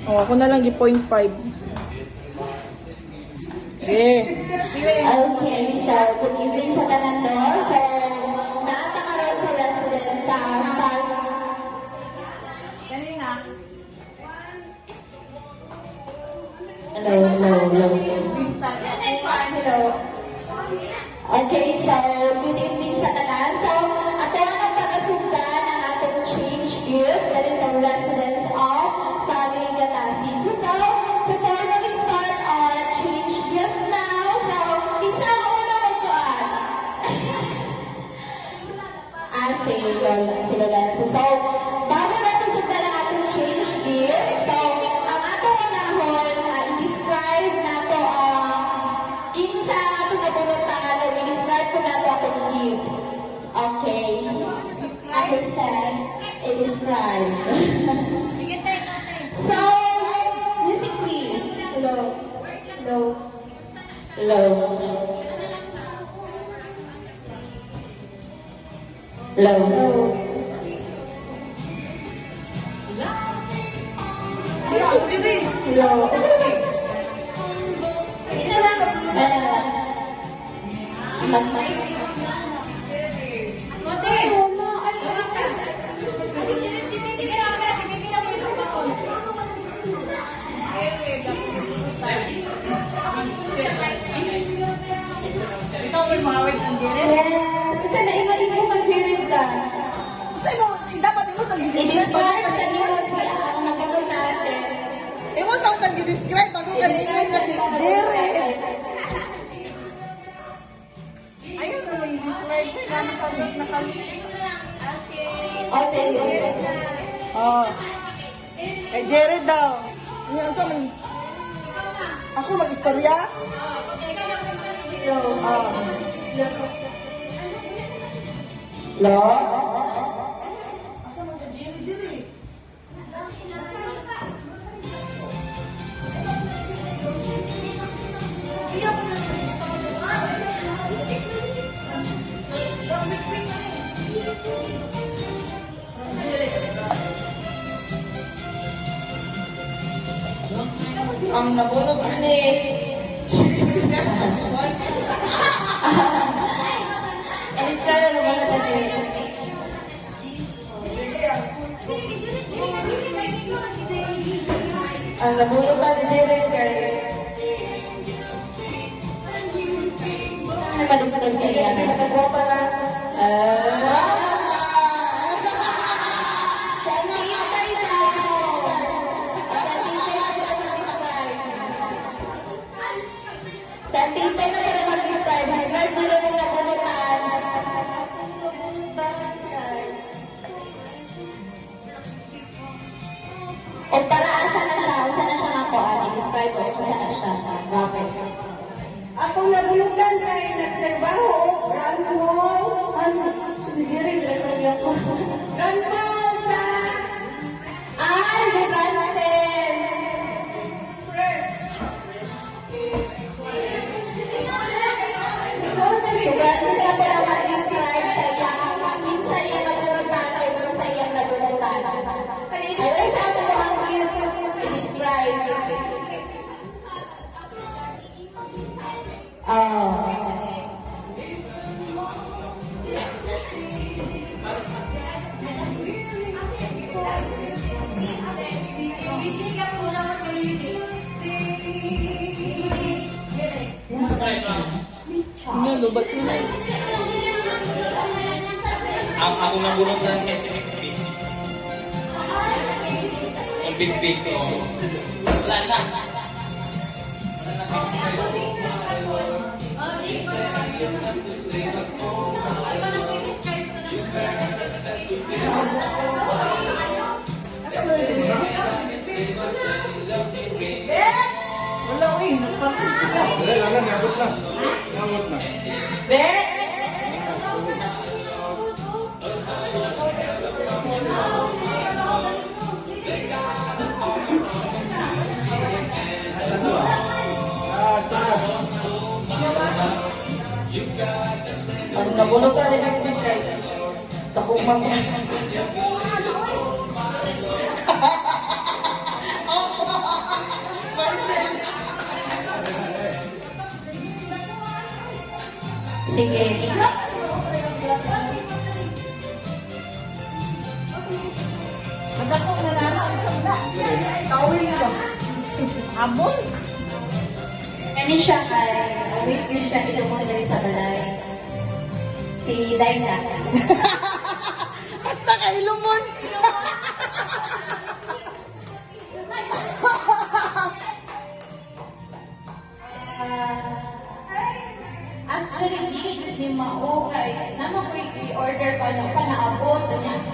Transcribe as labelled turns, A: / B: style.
A: O, ako na lang yung 0.5. Okay.
B: Okay, so good evening sa tanan to. So, naata ka ron sa resident sa Hello. Okay, so good evening sa tanan. So, ato ang pagkasundan ang atong change gift that is our residence of Family Gatasin. So, before we start our change gift now, so, isa ang una magkuhan. Si Lorenzo. So, bago natin sundan ang atong change gift, so, ang atong unahon, i-describe nato ang kinsa ang atong nabunutan o i-describe ko nato atong gift. Okay. Understand? I-describe. So, music please. Hello. Hello. Hello. Hello. Hello.
C: Ikaw may mga words ng Jerry?
B: Yes. Kasi na-ima-ima mag-jirid ka.
A: Sa'yo, dapat mo sa
B: I-describe sa iyo si ang nagulong natin.
A: Imo sa utang i-describe bago ka na kasi Jared.
C: Ayun ko yung describe sila na kami.
B: Okay.
A: Oh. Kay Jared daw. Yan sa man. Ako mag-istorya?
B: Hello?
A: Asa man ka Jared dili? Iya mo na ang nabulog ani.
B: I-describe na naman sa iyo.
A: Ang nabulog na ni Jared kay
B: Ano pa-describe sa iyo?
A: nagagwapa na.
B: Sa tintay na para mag-describe. Describe mo lang yung nabunutan. O para asa na siya? Asa na siya nakuhaan? I-describe mo kung saan na siya. Gapit.
A: Akong nabulugan kay nagtrabaho. Ranmo.
B: Si Jerry, direktor ko.
A: Ranmo sa
B: Ay, Vivansen! Sugatin sila para mag-describe sa iyang kinsa iyang nabunutan o ibang sa iyang nabunutan. Ayun sa ato mo ang gift i-describe.
A: Nga, lubat yun.
D: Ang ako nabulong sa kasi ni ang big ko. Wala na.
A: Wala ko eh.
E: Wala, nabot na. Nabot na.
A: Be! Ang nabulog ka rin ang bigay. Takong mga.
B: Sige.
C: Madako na naman ang sanda. Kawin ko. Abon.
B: Kani siya kay, always yun siya ilumon dali sa balay. Si Daina.
C: Basta kay Lumon.
B: Actually, di ni mao kay naman ko i-order pa no pa naabot niya.